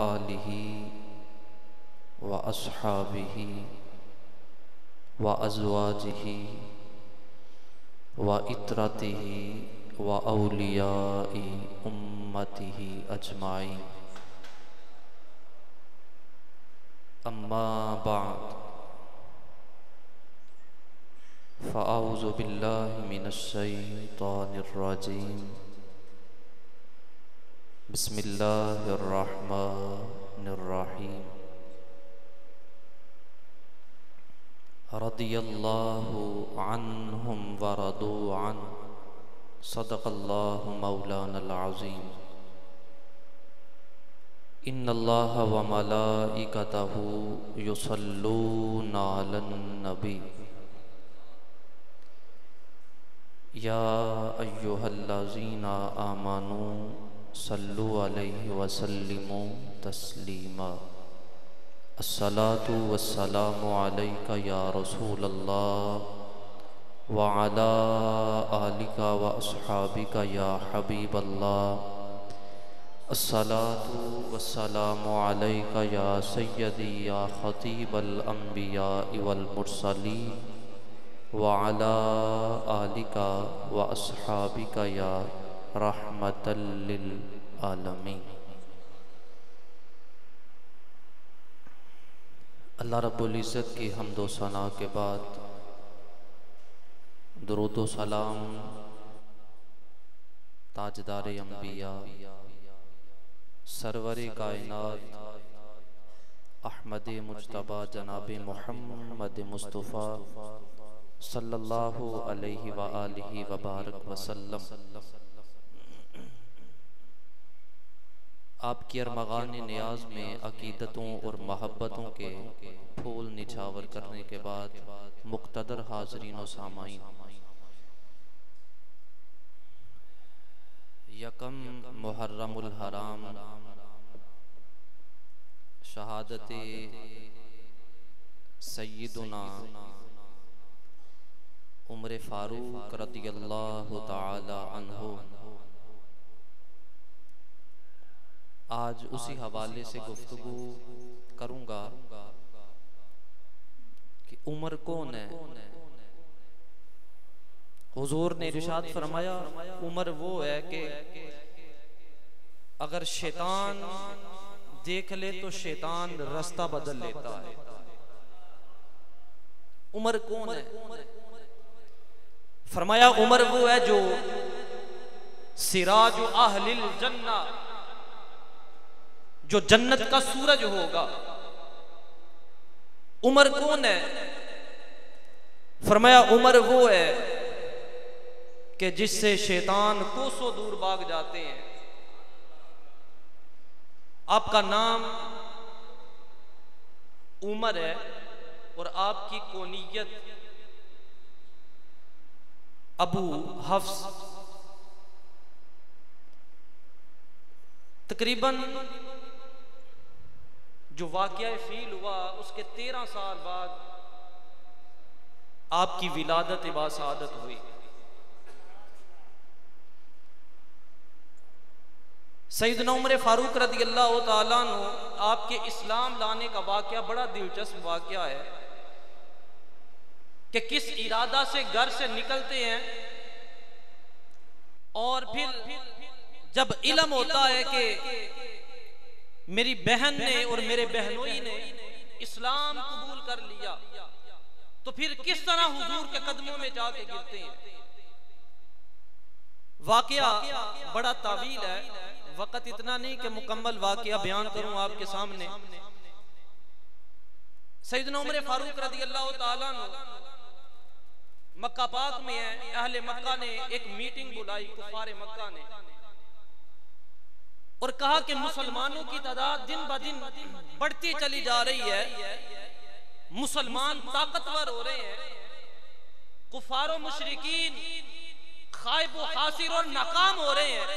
आलिही व अस्हाबिही व अज़वाजिही व इतरतिही व औलियाई उम्मतिही अजमाइन। अम्मा बाद फ़अऊज़ु बिल्लाहि मिनश्शैतानिर्रजीम। बिस्मिल्लाहिर्रहमानिर्रहीम। रदियल्लाहु अन्हुम व रदू अन्हु। सदक़ल्लाहु मौलानल अज़ीम। इन्नल्लाह व मलाइकतहु युसल्लूना अलन नबी। या अय्युहल्लज़ीना आमनू सल्लु अलैहि व सल्लिमू तस्लीमा। अस्सलातु वस्सलामु अलैका या रसूलल्लाह व अला आलिका व अस्हाबिका या हबीबल्लाह। अस्सलातु वस्सलामु अलैका या सय्यदी या खतीबल अंबिया वल मुरसलीन व अला आलिका व अस्हाबिका या रहमतल लिल आलमीन। अल्लाह रब्बुल इज़्ज़त की हम्द व सना के बाद दुरूद व सलाम ताजदार अंबिया सरवरे कायनात अहमद मुज्तबा जनाब मुहम्मद मुस्तफ़ा सल्लल्लाहु अलैहि व आलिहि व बारक वसल्लम आपकी अरमगान नियाज में अकीदतों और महब्बतों के फूल निछावर करने के बाद मुक़्तदर हाज़रीन व सामाईन, यकम मुहर्रमुल हराम शहादते सय्यदुना उमर फारूक रदियल्लाहु ताला अन्हु, आज उसी हवाले से गुफ्तगू करूंगा कि उमर कौन है। हुजूर ने इरशाद फरमाया उमर वो है कि अगर शैतान देख ले तो शैतान रास्ता बदल लेता है। उमर कौन है? फरमाया उमर वो है जो सिराज अहलिल जन्ना, जो जन्नत का सूरज होगा। उमर कौन है? फरमाया उमर वो है कि जिससे शैतान कोसों दूर भाग जाते हैं। आपका नाम उमर है और आपकी कोनियत अबू हफ्स। तकरीबन जो वाक़या फ़ील हुआ उसके 13 साल बाद आपकी विलादत बासादत हुई। सैयदना उमर फारूक रदियल्लाहु ताला अन्हु आपके इस्लाम लाने का वाक़या बड़ा दिलचस्प वाक़या है कि किस इरादा से घर से निकलते हैं और फिर जब इल्म होता है कि मेरी बहन ने और मेरे बहनोई ने इस्लाम कबूल कर लिया तो फिर किस तरह हुजूर के कदमों में जाके गिरते हैं। वाक़या बड़ा तावील है, वक़्त इतना नहीं कि मुकम्मल वाक़या बयान करूं आपके सामने। सैयदना उमर फारूक रदियल्लाहु ताला अन्हु मक्का पाक में है। अहले मक्का ने एक मीटिंग बुलाई, कुफारे मक्का ने, और कहा कि मुसलमानों की तादाद दिन ब दिन बढ़ती चली जा रही है, मुसलमान ताकतवर हो रहे हैं, कुफारो मुशरिकीन खाइब व खासिर और नाकाम हो रहे हैं,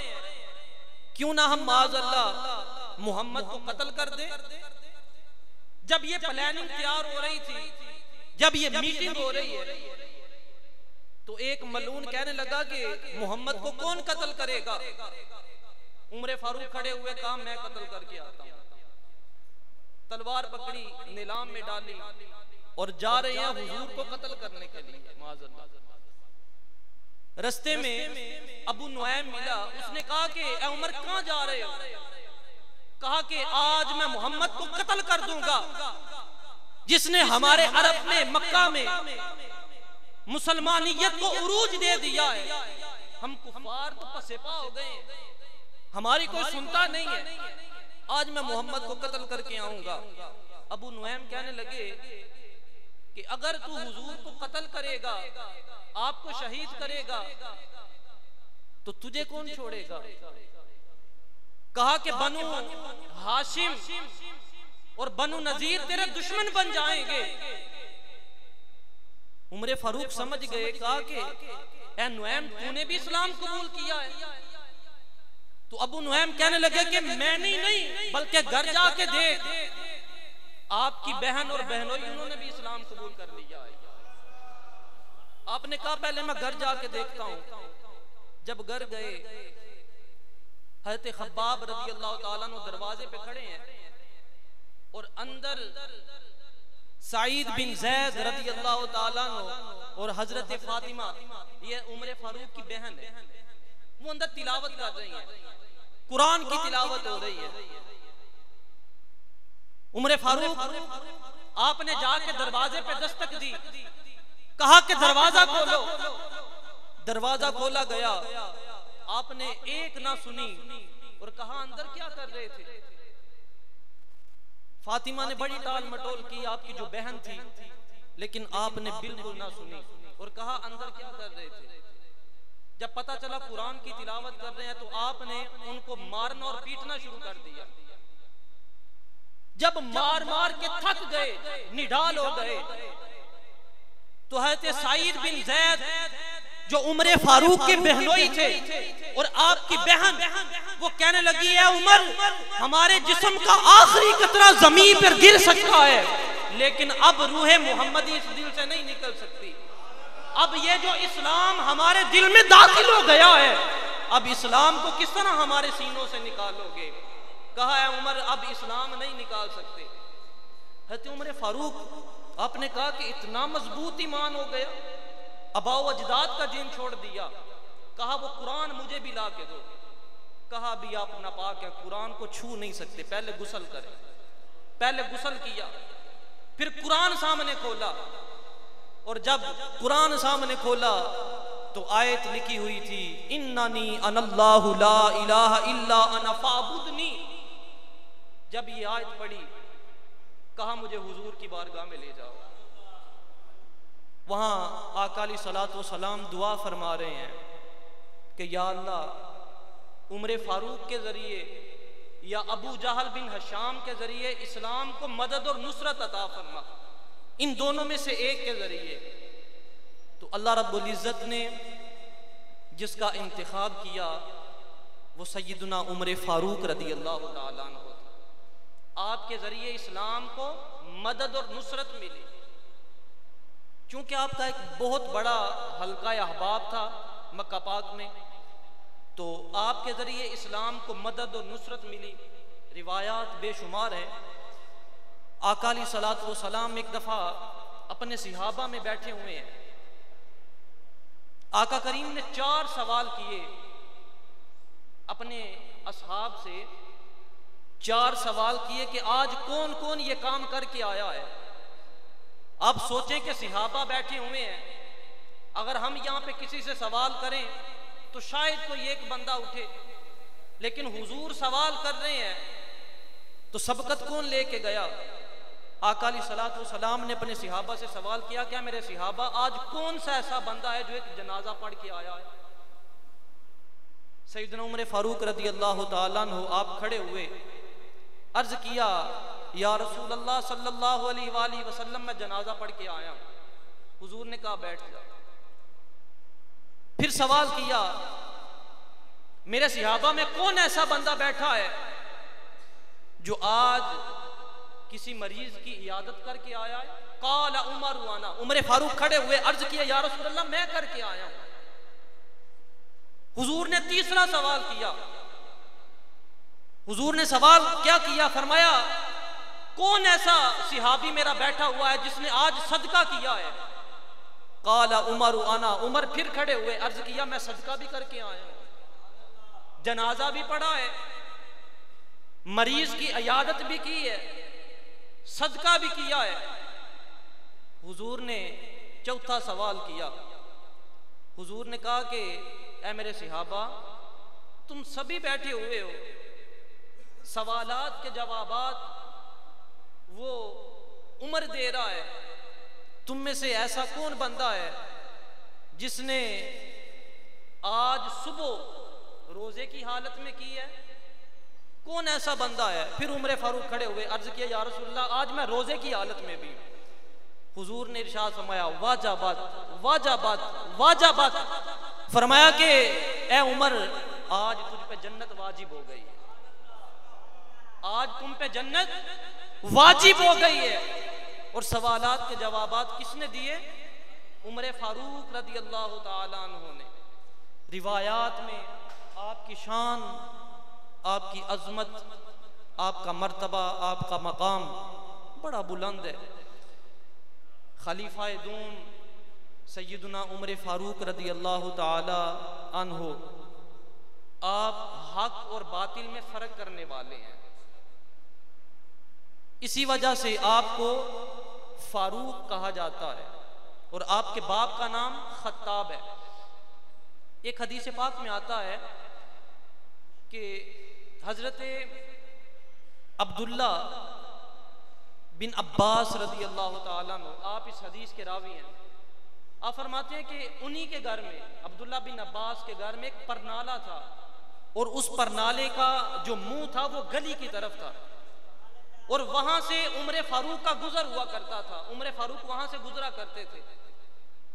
क्यों ना हम माज़अल्लाह मोहम्मद को कत्ल कर दें। जब ये प्लानिंग तैयार हो रही थी, जब ये मीटिंग हो रही है, तो एक मलून कहने लगा कि मोहम्मद को कौन कत्ल करेगा। उमर फारूक खड़े हुए, कहा मैं कत्ल करके आता हूं। तलवार पकड़ी, नीलाम में डाली और जा रहे हैं हुजूर को कत्ल करने के लिए। माज़अल्लाह। रस्ते में अबू नुऐम मिला, उसने कहा कि ए उमर कहां जा रहे हो? कहा कि आज मैं मोहम्मद को कत्ल कर दूंगा, जिसने हमारे अरब में, मक्का में मुसलमानियत को उरूज दे दिया है। हम कुफार तो पसेपा हो गए, हमारी कोई सुनता नहीं है, आज मैं मोहम्मद को कत्ल करके आऊंगा। अबू नुऐम कहने लगे कि अगर तू हुजूर को कत्ल करेगा, आपको शहीद करेगा, तो तुझे कौन छोड़ेगा? कहा कि बनु हाशिम और बनु नजीर तेरे दुश्मन बन जाएंगे। उमर फारूक समझ गए, कहा कि ए नुऐम तूने भी इस्लाम कबूल किया है? तो अबू नुऐम कहने लगे कि मैंने नहीं बल्कि घर जाके देख, आपकी बहन और बहनोई उन्होंने भी इस्लाम कबूल कर लिया है। आपने कहा पहले मैं घर जाके देखता हूं। जब घर गए, हज़रत खब्बाब रज़ी अल्लाह ताला अन्हु दरवाजे पे खड़े हैं और अंदर सईद बिन ज़ैद रज़ी अल्लाह ताला अन्हु और हजरत फातिमा, ये उमर फारूक की बहन है, वो अंदर तिलावत कर रही हैं, कुरान की तिलावत हो रही है। उमर फारूक आपने जाके दरवाजे पे दस्तक दी, कहा कि दरवाजा खोलो। दरवाजा खोला गया, आपने एक ना सुनी और कहा अंदर क्या कर रहे थे? फातिमा ने बड़ी टाल मटोल की, आपकी जो बहन थी, लेकिन आपने बिल्कुल ना सुनी और कहा अंदर क्या कर रहे थे? जब पता चला कुरान की तिलावत कर रहे हैं तो आपने उनको मारना और पीटना शुरू कर दिया। जब मार मार के थक गए, निढाल हो गए, तो हज़रत सईद बिन ज़ैद जो उमर फारूक के बहनोई थे और आपकी बहन, वो कहने लगी है उमर, हमारे जिस्म का आखिरी कतरा जमीन पर गिर सकता है, लेकिन अब रूह मोहम्मदी इस दिल से नहीं निकल सकती। अब ये जो इस्लाम हमारे दिल में दाखिल हो गया है, अब इस्लाम को किस तरह हमारे सीनों से निकालोगे? कहा है उमर अब इस्लाम नहीं निकाल सकते। हज़रत उमर फारूक आपने कहा कि इतना मजबूत ईमान हो गया, अबाओ अजदाद का जीन छोड़ दिया। कहा वो कुरान मुझे भी ला के दो। कहा भी आप नापाक है, कुरान को छू नहीं सकते, पहले गुस्ल करें। पहले गुस्ल किया, फिर कुरान सामने खोला, और जब कुरान सामने खोला तो आयत लिखी हुई थी, इन्ननी अनल्लाहु ला इलाहा इल्ला अना फाबुदनी। जब ये आयत पढ़ी, कहा मुझे हुजूर की बारगाह में ले जाओ। वहां आका अलैहिस्सलातु वस्सलाम दुआ फरमा रहे हैं कि या अल्लाह, उमर फारूक के जरिए या अबू जहल बिन हशाम के जरिए इस्लाम को मदद और नुसरत अता फरमा, इन दोनों में से एक के जरिए। तो अल्लाह रब्बुल इज़्ज़त ने जिसका इंतखाब किया वो सय्यदुना उमर फारूक रज़ी अल्लाह ताला अन्हु। आपके जरिए इस्लाम को मदद और नुसरत मिली, क्योंकि आपका एक बहुत बड़ा हल्का अहबाब था मक्का पाक में, तो आपके जरिए इस्लाम को मदद और नुसरत मिली। रिवायात बेशुमार है। आका अलैहिस्सलातु वस्सलाम एक दफ़ा अपने सिहाबा में बैठे हुए हैं, आका करीम ने 4 सवाल किए अपने असहाब से। 4 सवाल किए कि आज कौन कौन ये काम करके आया है। आप सोचें कि सिहाबा बैठे हुए हैं, अगर हम यहाँ पे किसी से सवाल करें तो शायद कोई एक बंदा उठे, लेकिन हुजूर सवाल कर रहे हैं तो सबकत कौन लेके गया? आका अलैहिस्सलातु वस्सलाम ने अपने सिहाबा से सवाल किया, क्या मेरे सिहाबा आज कौन सा ऐसा बंदा है जो एक जनाजा पढ़ के आया है? सैयदना उमर फारूक रज़ी अल्लाह ताला अन्हु आप खड़े हुए, अर्ज किया, या रसूल अल्लाह सल्लल्लाहु अलैहि वसल्लम मैं जनाजा पढ़ के आया। हुजूर ने कहा बैठ जा। फिर सवाल किया, मेरे सिहाबा में कौन ऐसा बंदा बैठा है जो आज किसी मरीज की इयादत करके आया है? काला उमर वाना, उमर फारूक खड़े हुए, अर्ज किया, या रसूल अल्लाह मैं करके आया हूं। हुजूर ने तीसरा सवाल किया। हुजूर ने सवाल क्या किया? फरमाया कौन ऐसा सिहाबी मेरा बैठा हुआ है जिसने आज सदका किया है? काला उमर आना, उमर फिर खड़े हुए, अर्ज किया मैं सदका भी करके आया हूं, जनाजा भी पढ़ा है, मरीज की इयादत भी की है, सदका भी किया है। हुजूर ने चौथा सवाल किया। हुजूर ने कहा कि ऐ मेरे सिहाबा, तुम सभी बैठे हुए हो, सवालात के जवाबात वो उमर दे रहा है, तुम में से ऐसा कौन बंदा है जिसने आज सुबह रोजे की हालत में की है? कौन ऐसा बंदा है? फिर उमर फारूक खड़े हुए, अर्ज किया या रसूलल्लाह आज मैं रोजे की हालत में भी। हुजूर ने इरशाद फरमाया वाजाबात वाजाबात वाजाबात, फरमाया कि ए उमर आज तुझ पे जन्नत वाजिब हो गई है, आज तुम पे जन्नत वाजिब हो गई है। और सवालात के जवाबात किसने दिए? उमर फारूक रदी अल्लाह ताला अन्हु ने। रिवायात में आपकी शान, आपकी अजमत, आपका मर्तबा, आपका मकाम बड़ा बुलंद है। खलीफा दूम सैयदना उमर फारूक रदी अल्लाह ताला अन्हु, आप हक और बातिल में फर्क करने वाले हैं। इसी वजह से आपको फारूक कहा जाता है और आपके बाप का नाम खत्ताब है। एक हदीस पाक में आता है कि हजरत अब्दुल्ला बिन अब्बास रदी अल्लाह ताला अन्हु, आप इस हदीस के रावी हैं। आप फरमाते हैं कि उन्हीं के घर में, अब्दुल्ला बिन अब्बास के घर में एक परनाला था और उस परनाले का जो मुंह था वो गली की तरफ था और वहां से उमर फारूक का गुजर हुआ करता था। उमर फारूक वहां से गुजरा करते थे।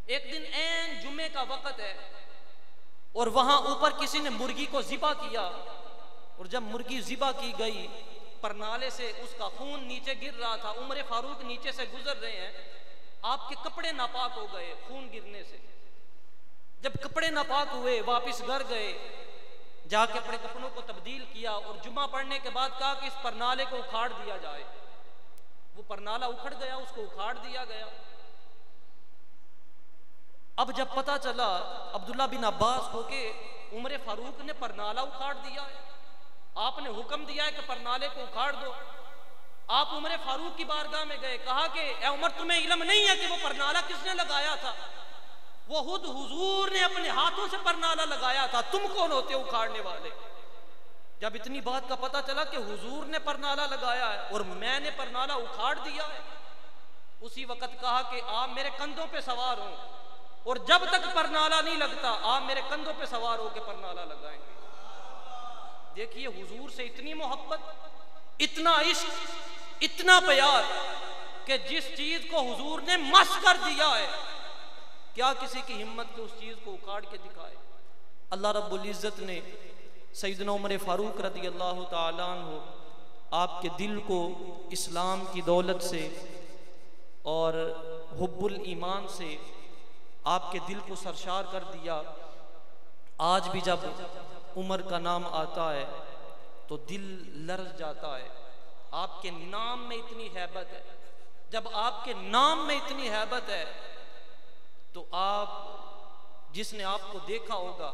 एक दिन ऐन जुम्मे का वक्त है और वहां ऊपर किसी ने मुर्गी को ज़िबा किया और जब मुर्गी ज़िबा की गई, परनाले से उसका खून नीचे गिर रहा था। उमर फारूक नीचे से गुजर रहे हैं, आपके कपड़े नापाक हो गए खून गिरने से। जब कपड़े नापाक हुए, वापिस घर गए, जाके अपने कपड़ों को तब्दील किया और जुम्मा पढ़ने के बाद कहा कि इस परनाले को उखाड़ दिया जाए। वो परनाला उखड़ गया, उसको उखाड़ दिया गया। अब जब पता चला अब्दुल्ला बिन अब्बास को कि उमर फारूक ने परनाला उखाड़ दिया है, आपने हुक्म दिया है कि परनाले को उखाड़ दो, आप उमर फारूक की बारगाह में गए, कहा कि ए उमर तुम्हें इल्म नहीं है कि वो परनाला किसने लगाया था? वो खुद हुजूर ने अपने हाथों से परनाला लगाया था, तुम कौन होते उखाड़ने वाले? जब इतनी बात का पता चला कि हुजूर ने परनाला लगाया है और मैंने परनाला उखाड़ दिया है, उसी वक्त कहा कि आप मेरे कंधों पे सवार हो और जब तक परनाला नहीं लगता आप मेरे कंधों पे सवार हो के परनाला लगाएंगे। देखिए हुजूर से इतनी मोहब्बत, इतना इश्क, इतना प्यार कि जिस चीज को हुजूर ने मस कर दिया है, क्या किसी की हिम्मत के उस चीज को उखाड़ के दिखाए? अल्लाह रब्बुल इज्जत ने सैयदना उमर फारूक रदी अल्लाह ताला अन्हु आपके दिल को इस्लाम की दौलत से और हुब्बुल ईमान से आपके दिल को सरशार कर दिया। आज भी जब उमर का नाम आता है तो दिल लर्ज जाता है। आपके नाम में इतनी हैबत है, जब आपके नाम में इतनी हैबत है तो आप, जिसने आपको देखा होगा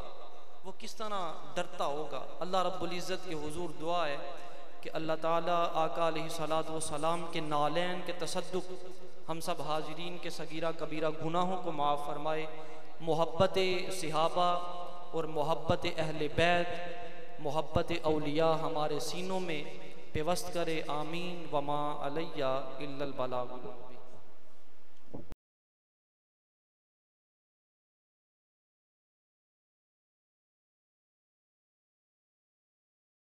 वो किस तरह डरता होगा। अल्लाह रब्बुल इज़्ज़त के हुजूर दुआ है कि अल्लाह ताला आका अलैहिस्सलातु वस्सलाम के नालैन के तसद्दुक हम सब हाजिरीन के सगीरा कबीरा गुनाहों को माफ़ फरमाए। मोहब्बत सिहाबा और मोहब्बत अहले बैत, मोहब्बत औलिया हमारे सीनों में पेवस्त करे। आमीन। वमा अलैया इल्लल बलागुल मुबीन।